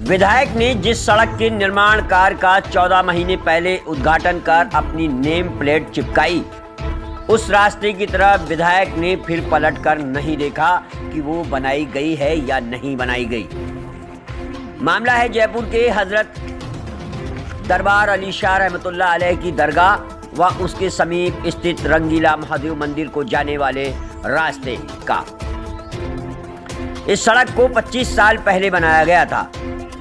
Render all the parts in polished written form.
विधायक ने जिस सड़क के निर्माण कार्य का 14 महीने पहले उद्घाटन कर अपनी नेम प्लेट चिपकाई, उस रास्ते की तरफ विधायक ने फिर पलटकर नहीं देखा कि वो बनाई गई है या नहीं बनाई गई। मामला है जयपुर के हजरत दरबार अली शाह रहमतुल्लाह अलैह की दरगाह व उसके समीप स्थित रंगीला महादेव मंदिर को जाने वाले रास्ते का। इस सड़क को 25 साल पहले बनाया गया था,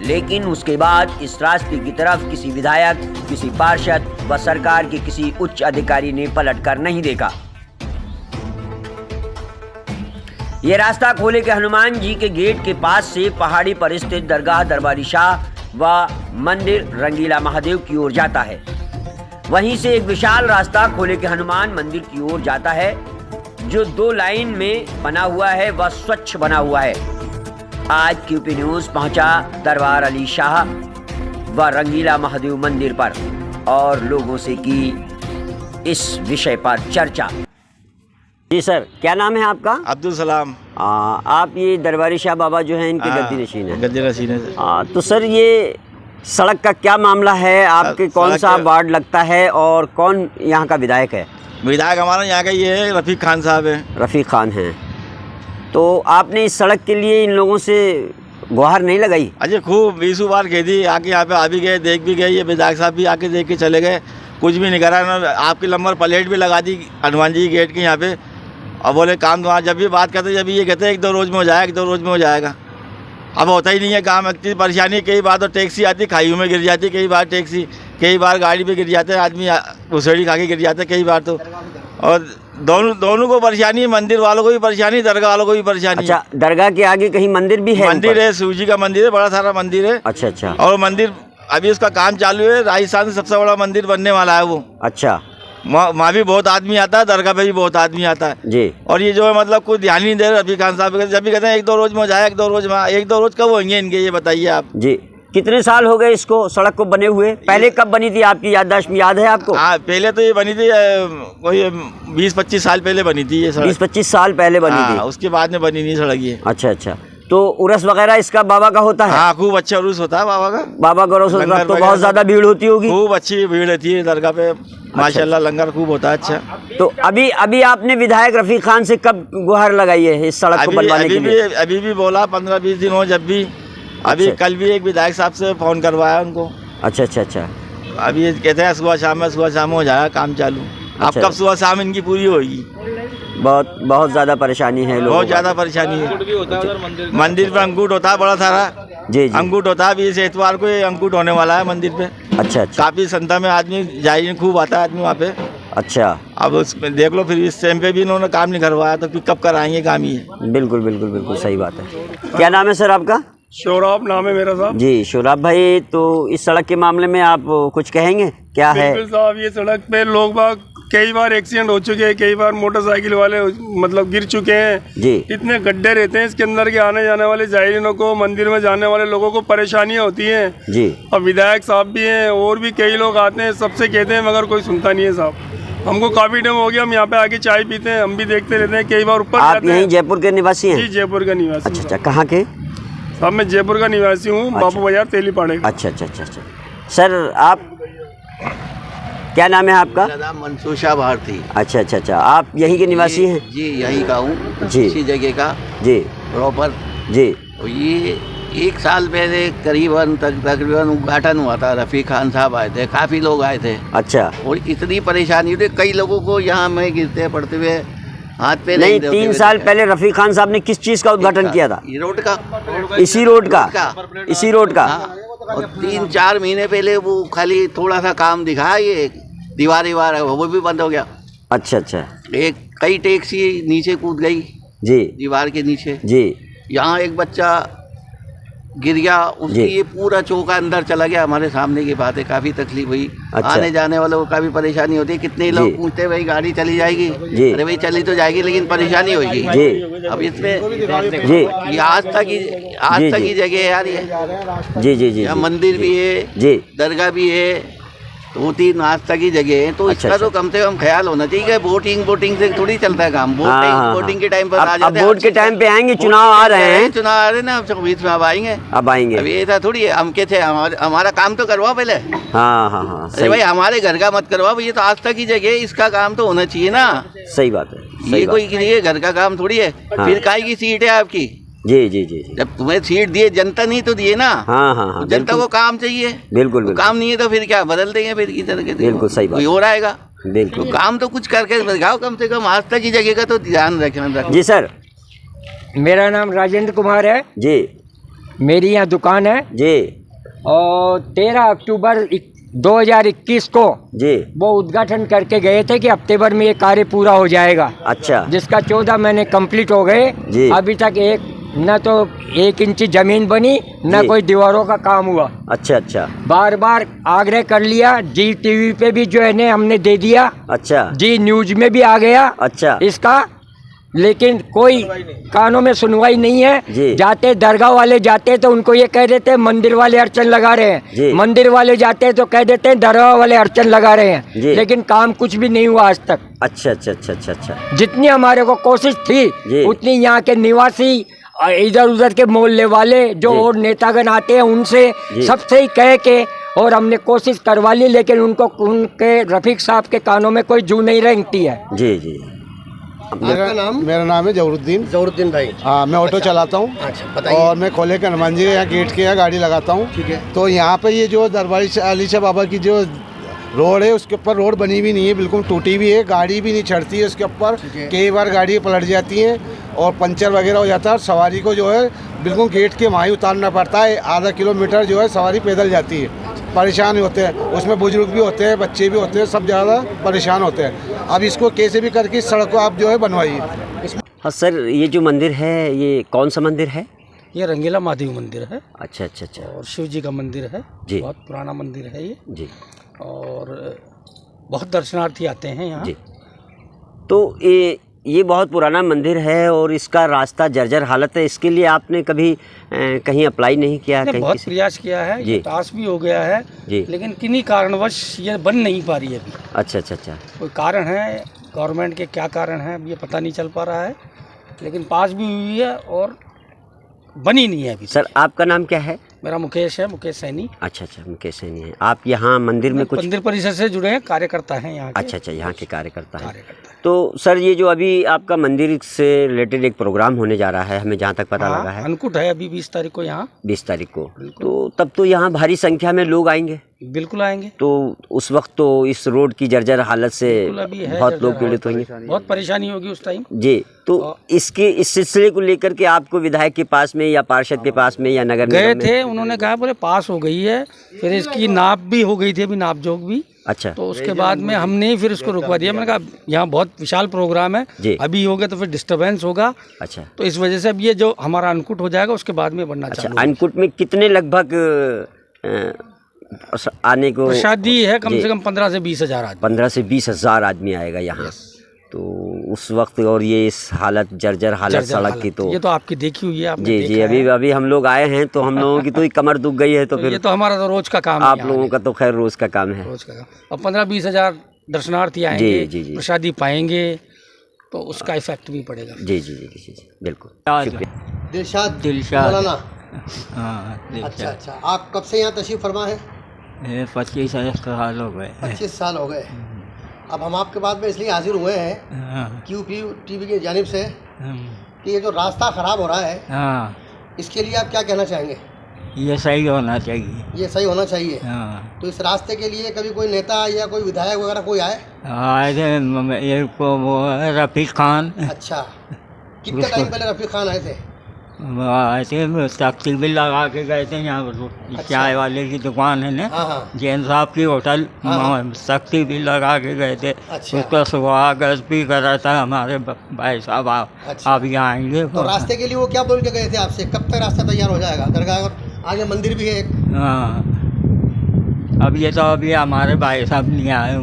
लेकिन उसके बाद इस रास्ते की तरफ किसी विधायक, किसी पार्षद व सरकार के किसी उच्च अधिकारी ने पलटकर नहीं देखा। यह रास्ता खोले के हनुमान जी के गेट के पास से पहाड़ी पर स्थित दरगाह दरबारी शाह व मंदिर रंगीला महादेव की ओर जाता है। वहीं से एक विशाल रास्ता खोले के हनुमान मंदिर की ओर जाता है, जो 2 लाइन में बना हुआ है व स्वच्छ बना हुआ है। आज क्यूपी न्यूज पहुंचा दरबार अली शाह व रंगीला महादेव मंदिर पर और लोगों से की इस विषय पर चर्चा। जी सर, क्या नाम है आपका? अब्दुल सलाम। आप ये दरबारी शाह बाबा जो हैं इनके गद्दी नशीन है? गद्दी नशीन है। तो सर ये सड़क का क्या मामला है? आपके कौन सा वार्ड लगता है और कौन यहाँ का विधायक है? विधायक हमारा यहाँ का ये है, रफ़ीक खान साहब है। रफ़ीक खान हैं। तो आपने इस सड़क के लिए इन लोगों से गुहार नहीं लगाई? अजय खूब 20 बार कह दी, आके यहाँ पे आ भी गए, देख भी गए, ये विधायक साहब भी आके देख के चले गए, कुछ भी नहीं करा। आपकी नंबर प्लेट भी लगा दी हनुमान जी गेट के यहाँ पे, और बोले काम तो जब भी बात करते जब ये कहते 1-2 रोज़ में हो जाएगा, 1-2 रोज़ में हो जाएगा। अब होता ही नहीं है काम। इतनी परेशानी, कई बार तो टैक्सी आती खाइयों में गिर जाती, कई बार टैक्सी, कई बार गाड़ी पे गिर जाते हैं, आदमी घुसेड़ी खा के गिर जाते हैं कई बार तो। और दोनों को परेशानी, मंदिर वालों को भी परेशानी, दरगाह वालों को भी परेशानी। अच्छा, दरगाह के आगे कहीं मंदिर भी है? मंदिर है, शिव जी का मंदिर है, बड़ा सारा मंदिर है। अच्छा अच्छा। और मंदिर अभी उसका काम चालू है, राजस्थान से सबसे बड़ा मंदिर बनने वाला है वो। अच्छा। वहाँ भी बहुत आदमी आता है, दरगाह पे भी बहुत आदमी आता है जी। और ये जो है मतलब कोई ध्यान नहीं दे रहे रफ़ीक खान साहब। जब भी कहते हैं 1-2 रोज़ में हो जाए, 1-2 रोज़ में, 1-2 रोज़ कब होंगे इनके, ये बताइए आप। जी। कितने साल हो गए इसको, सड़क को बने हुए? पहले कब बनी थी, आपकी याददाश्त में याद है आपको? हाँ, पहले तो ये बनी थी कोई 20-25 साल पहले बनी थी ये सड़क। 20-25 साल पहले बनी थी? उसके बाद में बनी नहीं सड़क ये। अच्छा अच्छा। तो उर्स वगैरह इसका बाबा का होता है? हाँ, खूब अच्छा उर्स होता है बाबा का। बाबा का उर्स होता है तो बहुत ज्यादा भीड़ होती होगी? खूब अच्छी भीड़ रहती है दरगाह पे, माशाल्लाह। लंगर खूब होता है अच्छा। तो अभी आपने विधायक रफ़ीक खान से कब गुहार लगाई है इस सड़क को बनवाने के लिए? अभी भी बोला 15-20 दिन हो जब भी। अभी कल भी एक विधायक साहब से फ़ोन करवाया उनको। अच्छा अच्छा अच्छा। अभी ये कहते हैं सुबह शाम हो जाएगा काम चालू। अब कब सुबह शाम इनकी पूरी होगी? बहुत ज़्यादा परेशानी है लोगों, बहुत ज़्यादा परेशानी है। मंदिर पे अंकुट होता है बड़ा सारा। जी। अंकुट होता है, अभी इस एतवार को ये अंकुट होने वाला है मंदिर पे। अच्छा अच्छा। काफ़ी संख्या में आदमी जाइए, खूब आता है आदमी वहाँ पे। अच्छा। अब उसमें देख लो, फिर इस टाइम पे भी इन्होंने काम नहीं करवाया तो फिर कब कराएंगे काम ये? बिल्कुल बिल्कुल बिल्कुल सही बात है। क्या नाम है सर आपका? शोराब नाम है मेरा साहब। जी शोराब भाई, तो इस सड़क के मामले में आप कुछ कहेंगे? क्या है? बिल्कुल साहब, ये सड़क पे लोग बाग कई बार एक्सीडेंट हो चुके हैं, कई बार मोटरसाइकिल वाले मतलब गिर चुके हैं जी। इतने गड्ढे रहते हैं इसके अंदर के आने जाने वाले जायरीनों को, मंदिर में जाने वाले लोगों को परेशानियां होती हैं जी। और विधायक साहब भी हैं और भी कई लोग आते हैं, सबसे कहते हैं मगर कोई सुनता नहीं है साहब। हमको काफी टाइम हो गया, हम यहाँ पे आके चाय पीते हैं, हम भी देखते रहते हैं, कई बार ऊपर आप यहीं जयपुर के निवासी हैं? जी जयपुर का निवासी। अच्छा अच्छा, कहाँ के? साहब मैं जयपुर का निवासी हूँ। अच्छा। बाबू बाजार तेलीपाड़े। अच्छा अच्छा अच्छा अच्छा। सर आप, क्या नाम है आपका? मेरा नाम मंसूर शाह भारती। अच्छा अच्छा अच्छा। आप यहीं के निवासी हैं? जी यहीं का हूँ जी। इसी जगह का जी प्रॉपर जी। तो ये 1 साल पहले करीबन तकरीबन उद्घाटन हुआ था, रफ़ीक खान साहब आए थे, काफ़ी लोग आए थे। अच्छा। और इतनी परेशानी हुई, कई लोगों को यहाँ में गिरते पड़ते हुए हाथ पे नहीं 3 साल पहले रफ़ीक खान साहब ने किस चीज़ का उद्घाटन किया था? रोड का। इसी रोड का? इसी रोड का। और 3-4 महीने पहले वो खाली थोड़ा सा काम दिखाया, ये दीवार है वो भी बंद हो गया। अच्छा अच्छा। कई टैक्सी नीचे कूद गई जी, दीवार के नीचे जी। यहाँ एक बच्चा गिर गया, उसकी ये पूरा चौका अंदर चला गया। हमारे सामने की बात है, काफ़ी तकलीफ हुई। अच्छा। आने जाने वालों को काफ़ी परेशानी होती है। कितने लोग पूछते भाई गाड़ी चली जाएगी, अरे भाई चली तो जाएगी लेकिन परेशानी होगी जी। अब इसमें जी ये आज तक की जगह है यार ये। जी जी जी। मंदिर भी है जी, दरगाह भी है 2-3 आस्था की जगह है, तो अच्छा, इसका तो कम से कम ख्याल होना चाहिए। वोटिंग से थोड़ी चलता है काम। वोटिंग के टाइम पर आ जाते हैं। वोट के टाइम पे आएंगे, चुनाव आ रहे हैं, चुनाव आ रहे हैं ना, अब 24 में अब आएंगे। अभी ऐसा थोड़ी है हम के थे, हमारा काम तो करवाओ पहले। हाँ अरे भाई हमारे घर का मत करवाओ, ये तो आस्था की जगह है, इसका काम तो होना चाहिए ना। सही बात है, ये कोई किसी घर का काम थोड़ी है। फिर काहे की सीट है आपकी? जी। जब तुम्हें सीट दिए जनता नहीं तो दिए ना। हाँ, जनता को काम चाहिए। बिल्कुल काम नहीं है तो फिर क्या बदल देंगे फिर की तरह के? बिल्कुल सही बात, कोई और आएगा। बिल्कुल काम तो कुछ करके दिखाओ, कम से कम आस्था की जगह का तो ध्यान रखना। जी सर। मेरा नाम राजेंद्र कुमार है जी। मेरी यहाँ दुकान है जी। और 13 अक्टूबर 2021 को जी वो उद्घाटन करके गए थे कि हफ्ते भर में ये कार्य पूरा हो जाएगा। अच्छा। जिसका 14 महीने कंप्लीट हो गए। जी। अभी तक न तो 1 इंच जमीन बनी, न जी। कोई दीवारों का काम हुआ। अच्छा। बार बार आग्रह कर लिया, जी टीवी पे भी जो है ने हमने दे दिया, अच्छा। जी न्यूज में भी आ गया अच्छा। इसका, लेकिन कोई कानों में सुनवाई नहीं जी। है। जाते दरगाह वाले जाते तो उनको ये कह देते हैं मंदिर वाले अड़चन लगा रहे जी। हैं, मंदिर वाले जाते तो कह देते हैं दरगाह वाले अड़चन लगा रहे हैं, जी। लेकिन काम कुछ भी नहीं हुआ आज तक। अच्छा। जितनी हमारे को कोशिश जी। थी उतनी यहाँ के निवासी, इधर उधर के मोहल्ले वाले जो जी। और नेतागण आते हैं उनसे जी। सबसे ही कह के और हमने कोशिश करवा ली, लेकिन उनके रफीक साहब के कानों में कोई जू नहीं रेंगती है। जी। मेरा नाम है जवरुद्दीन भाई। हाँ, मैं ऑटो चलाता हूँ। अच्छा, और मैं खोले के हनुमान जी यहाँ गेट के यहाँ गाड़ी लगाता हूँ। ठीक है। तो यहाँ पे ये जो दरबारी अली शाह बाबा की जो रोड है उसके ऊपर रोड बनी भी नहीं है, बिल्कुल टूटी भी है, गाड़ी भी नहीं चढ़ती है उसके ऊपर। कई बार गाड़ी पलट जाती है और पंचर वगैरह हो जाता है। और सवारी को जो है बिल्कुल गेट के वहाँ ही उतारना पड़ता है। आधा किलोमीटर जो है सवारी पैदल जाती है, परेशान होते हैं। उसमें बुजुर्ग भी होते हैं, बच्चे भी होते हैं, सब ज़्यादा परेशान होते हैं। अब इसको कैसे भी करके इस सड़क को आप जो है बनवाइए। हाँ सर, ये जो मंदिर है ये कौन सा मंदिर है? ये रंगीला महादेव मंदिर है। अच्छा। और शिव जी का मंदिर है जी। बहुत पुराना मंदिर है ये जी। और बहुत दर्शनार्थी आते हैं यहाँ जी। तो ये बहुत पुराना मंदिर है और इसका रास्ता जर्जर हालत है। इसके लिए आपने कभी कहीं अप्लाई नहीं किया? कहीं बहुत प्रयास किया है, ये पास भी हो गया है जी। लेकिन किन्हीं कारणवश ये बन नहीं पा रही है अभी। अच्छा। कोई कारण है, गवर्नमेंट के क्या कारण है ये पता नहीं चल पा रहा है, लेकिन पास भी हुई है और बनी नहीं है अभी। सर आपका नाम क्या है? मेरा मुकेश है, मुकेश सैनी। अच्छा, मुकेश सैनी है। आप यहाँ मंदिर में कुछ मंदिर परिसर से जुड़े हैं, कार्यकर्ता हैं यहाँ के। अच्छा, यहाँ के कार्यकर्ता हैं। तो सर ये जो अभी आपका मंदिर से रिलेटेड एक प्रोग्राम होने जा रहा है, हमें जहाँ तक पता लगा है, अन्नकूट है अभी 20 तारीख को यहाँ। 20 तारीख को, तो तब तो यहाँ भारी संख्या में लोग आएंगे। बिल्कुल आएंगे। तो उस वक्त तो इस रोड की जर्जर हालत से बहुत लोग पीड़ित होंगे, बहुत परेशानी होगी उस टाइम जी। तो इस सिलसिले को लेकर के आपको विधायक के पास में या पार्षद के पास में या नगर गए थे, उन्होंने कहा बोले पास हो गई है, फिर इसकी नाप भी हो गई थी, अभी नाप जोख भी। अच्छा। तो उसके बाद में हमने फिर उसको रुकवा दिया। मैंने कहा यहाँ बहुत विशाल प्रोग्राम है, अभी हो गया तो फिर डिस्टर्बेंस होगा। अच्छा। तो इस वजह से अब ये जो हमारा अन्नकूट हो जाएगा उसके बाद में बनना चाहिए। अन्नकूट में कितने लगभग आने को प्रसादी है? कम से कम 15 से 20 हज़ार आदमी। 15 से 20 हज़ार आदमी आएगा यहाँ। तो उस वक्त और ये इस हालत जर्जर हालत सड़क की, तो ये तो आपकी देखी हुई है आपने। जी। अभी हम लोग आए हैं तो हम लोगों की तो कमर दुख गई है। तो फिर ये तो हमारा तो रोज का काम है। आप लोगों का तो खैर रोज का काम है। रोज का काम। अब 15-20 हज़ार दर्शनार्थी आएंगे, जी। प्रसादी पाएंगे तो उसका इफेक्ट भी पड़ेगा। जी, बिल्कुल। दिलशाद मौलाना। अच्छा। आप कब से यहाँ तशरीफ फरमा है? 25 साल हो गए। 25 साल हो गए। अब हम आपके बाद में इसलिए हाजिर हुए हैं QP TV की जानिब से कि ये जो रास्ता ख़राब हो रहा है, इसके लिए आप क्या कहना चाहेंगे? ये सही होना चाहिए। ये सही होना चाहिए। तो इस रास्ते के लिए कभी कोई नेता या कोई विधायक वगैरह कोई आए? आए थे, ये वो रफ़ीक खान। अच्छा। कितने टाइम पहले रफ़ीक खान आए थे? आए थे, तख्ती भी लगा के गए थे। यहाँ चाय वाले की दुकान है ना, जैन साहब की होटल, तख्ती भी लगा के गए थे। उसका स्वागत भी करा था हमारे भाई साहब। आप यहाँ आएंगे तो रास्ते के लिए वो क्या बोल के गए थे आपसे? कब तक रास्ता तैयार हो जाएगा? दरगाह और आगे मंदिर भी है एक। अब ये तो अभी हमारे भाई साहब नहीं आए।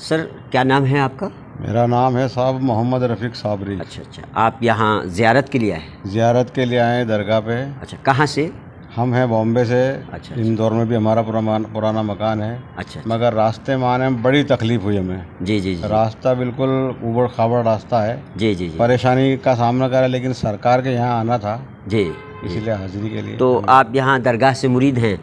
सर क्या नाम है आपका? मेरा नाम है साहब मोहम्मद रफ़ीक साबरी। अच्छा। आप यहाँ ज़ियारत के लिए आए? ज़ियारत के लिए आए दरगाह पे। अच्छा, कहाँ से? हम हैं बॉम्बे से। अच्छा। इंदौर में भी हमारा पुराना मकान है। अच्छा। मगर रास्ते में आने में बड़ी तकलीफ हुई हमें। जी जी जी। रास्ता बिल्कुल ऊबड़ खाबड़ रास्ता है। जी जी जी। परेशानी का सामना करा, लेकिन सरकार के यहाँ आना था जी, इसलिए हाजिरी के लिए। तो आप यहाँ दरगाह से मुरीद हैं?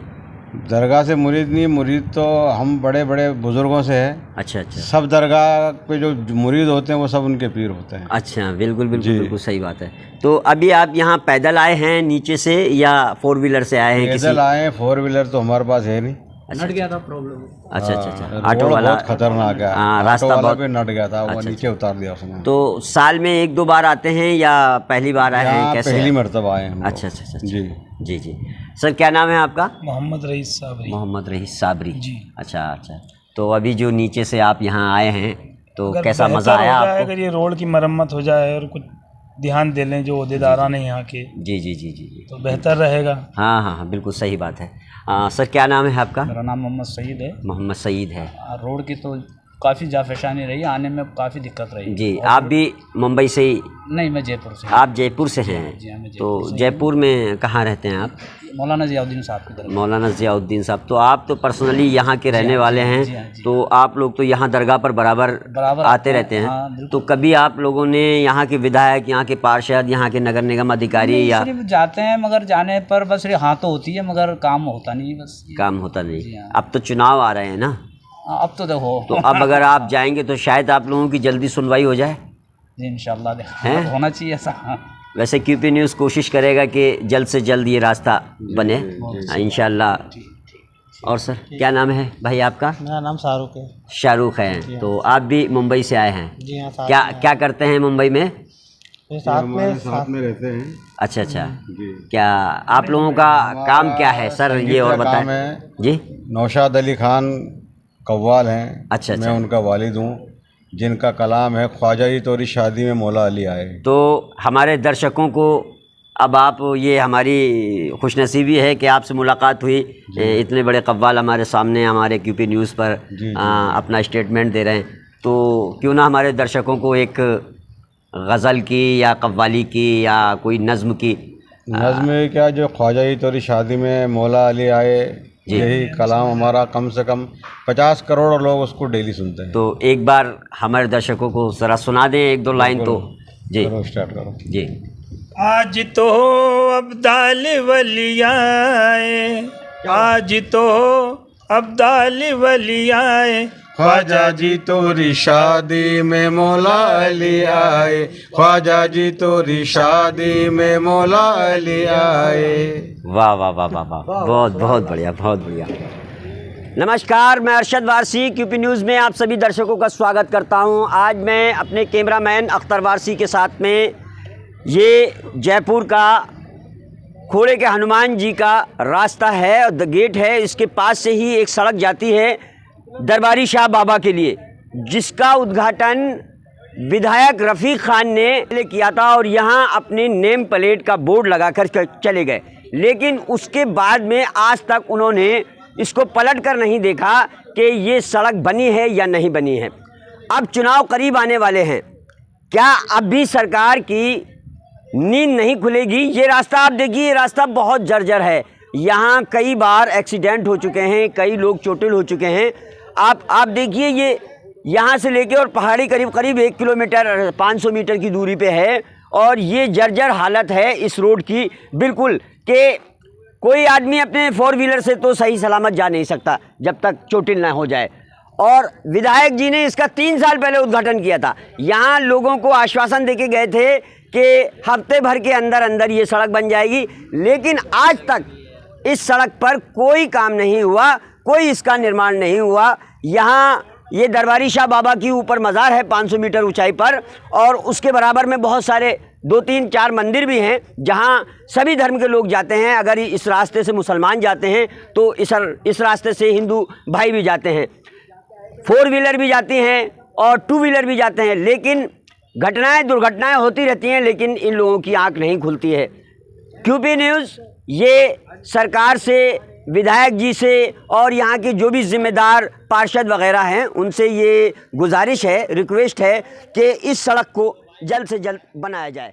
दरगाह से मुरीद नहीं, मुरीद तो हम बड़े बड़े बुजुर्गों से है। अच्छा अच्छा। सब दरगाह पे जो मुरीद होते हैं वो सब उनके पीर होते हैं। अच्छा, बिल्कुल बिल्कुल बिल्कुल सही बात है। तो अभी आप यहाँ पैदल आए हैं नीचे से या 4 व्हीलर से आए हैं? पैदल आए हैं, 4 व्हीलर तो हमारे पास है नहीं। नट गया था प्रॉब्लम। अच्छा अच्छा अच्छा। ऑटो वाला बहुत खतरनाक है। हाँ, रास्ता बहुत पे नट गया था। वो नीचे उतार दिया उसने। तो साल में 1-2 बार आते हैं या पहली बार आए हैं? कैसे? पहली मरतबा आए हैं। अच्छा अच्छा अच्छा। जी जी जी। सर क्या नाम है आपका? मोहम्मद रईस साबरी। मोहम्मद रईस साबरी जी। अच्छा अच्छा। तो अभी जो नीचे से आप यहाँ आए हैं तो कैसा मज़ा आया आपको? अगर ये रोड की मरम्मत हो जाए और कुछ ध्यान दे लें जो ओहदेदारान हैं यहाँ के, जी जी जी जी, तो बेहतर रहेगा। हाँ हाँ हाँ, बिल्कुल सही बात है। सर क्या नाम है आपका? मेरा नाम मोहम्मद सईद है। मोहम्मद सईद है। रोड की तो काफ़ी जाफेशानी रही, आने में काफ़ी दिक्कत रही। जी, आप भी मुंबई से ही? नहीं, मैं जयपुर से। आप जयपुर से हैं? जी हाँ, मैं तो जयपुर में कहाँ रहते हैं आप? मौलाना ज़ियाउद्दीन साहब की तरफ। मौलाना ज़ियाउद्दीन साहब। तो आप तो पर्सनली यहाँ के रहने वाले हैं, तो आप लोग तो यहाँ दरगाह पर बराबर आते रहते हैं। हाँ, तो कभी आप लोगों ने यहाँ के विधायक, यहाँ के पार्षद, यहाँ के नगर निगम अधिकारी या सिर्फ जाते हैं, मगर जाने पर बस सिर्फ हाँ तो होती है, मगर काम होता नहीं। बस काम होता नहीं। अब तो चुनाव आ रहे हैं ना, अब तो देखो। तो अब अगर आप जाएंगे तो शायद आप लोगों की जल्दी सुनवाई हो जाए। जी इंशाल्लाह होना चाहिए ऐसा। वैसे QP न्यूज़ कोशिश करेगा कि जल्द से जल्द ये रास्ता बने इंशाल्लाह। और सर क्या नाम है भाई आपका? मेरा नाम शाहरुख है। शाहरुख है। तो आप भी मुंबई से आए हैं? जी हाँ। क्या करते हैं मुंबई में? साथ में रहते हैं। अच्छा अच्छा। क्या आप लोगों का काम क्या है सर, ये और बताएं जी। नौशाद अली खान कव्वाल हैं। अच्छा अच्छा। मैं उनका वालिद हूँ, जिनका कलाम है ख्वाजा जी तोरी शादी में मौला अली आए। तो हमारे दर्शकों को अब आप, ये हमारी खुशनसीबी है कि आपसे मुलाकात हुई। इतने बड़े कव्वाल हमारे सामने हमारे QP न्यूज़ पर अपना स्टेटमेंट दे रहे हैं, तो क्यों ना हमारे दर्शकों को एक गज़ल की या कव्वाली की या कोई नज़्म की। नज़्म क्या, जो ख्वाजा जी तोरी शादी में मौला अली आए, यही कलाम हमारा कम से कम 50 करोड़ लोग उसको डेली सुनते हैं। तो एक बार हमारे दर्शकों को ज़रा सुना दें 1-2 लाइन तो। जी स्टार्ट करो जी। आज तो अब्दाल वलियाए, आज तो अब्दाल वलियाए, ख्वाजा जी तोरी शादी में मौला अली आए, ख्वाजा जी तोरी शादी में मौला अली आए। वाह वाह वाह वाह वाह, बहुत बहुत बढ़िया, बहुत बढ़िया। नमस्कार, मैं अरशद वारसी QP न्यूज़ में आप सभी दर्शकों का स्वागत करता हूं। आज मैं अपने कैमरामैन अख्तर वारसी के साथ में ये जयपुर का खोड़े के हनुमान जी का रास्ता है और द गेट है, इसके पास से ही एक सड़क जाती है दरबारी शाह बाबा के लिए, जिसका उद्घाटन विधायक रफ़ीक खान ने किया था और यहाँ अपने नेम प्लेट का बोर्ड लगाकर चले गए। लेकिन उसके बाद में आज तक उन्होंने इसको पलट कर नहीं देखा कि ये सड़क बनी है या नहीं बनी है। अब चुनाव करीब आने वाले हैं, क्या अब भी सरकार की नींद नहीं खुलेगी? ये रास्ता आप देखिए, ये रास्ता बहुत जर्जर है। यहाँ कई बार एक्सीडेंट हो चुके हैं, कई लोग चोटिल हो चुके हैं। आप देखिए, ये यहाँ से लेके और पहाड़ी करीब करीब 1 किलोमीटर 500 मीटर की दूरी पे है और ये जर्जर हालत है इस रोड की बिल्कुल, कि कोई आदमी अपने 4 व्हीलर से तो सही सलामत जा नहीं सकता जब तक चोटिल ना हो जाए। और विधायक जी ने इसका 3 साल पहले उद्घाटन किया था। यहाँ लोगों को आश्वासन देके गए थे कि हफ्ते भर के अंदर अंदर ये सड़क बन जाएगी, लेकिन आज तक इस सड़क पर कोई काम नहीं हुआ, कोई इसका निर्माण नहीं हुआ। यहाँ ये दरबारी शाह बाबा की ऊपर मज़ार है 500 मीटर ऊंचाई पर, और उसके बराबर में बहुत सारे 2-3-4 मंदिर भी हैं जहाँ सभी धर्म के लोग जाते हैं। अगर इस रास्ते से मुसलमान जाते हैं तो इस रास्ते से हिंदू भाई भी जाते हैं, 4 व्हीलर भी जाती हैं और 2 व्हीलर भी जाते हैं। लेकिन दुर्घटनाएं होती रहती हैं, लेकिन इन लोगों की आंख नहीं खुलती है। QP न्यूज़ ये सरकार से, विधायक जी से और यहाँ के जो भी जिम्मेदार पार्षद वगैरह हैं उनसे ये गुजारिश है, रिक्वेस्ट है कि इस सड़क को जल्द से जल्द बनाया जाए।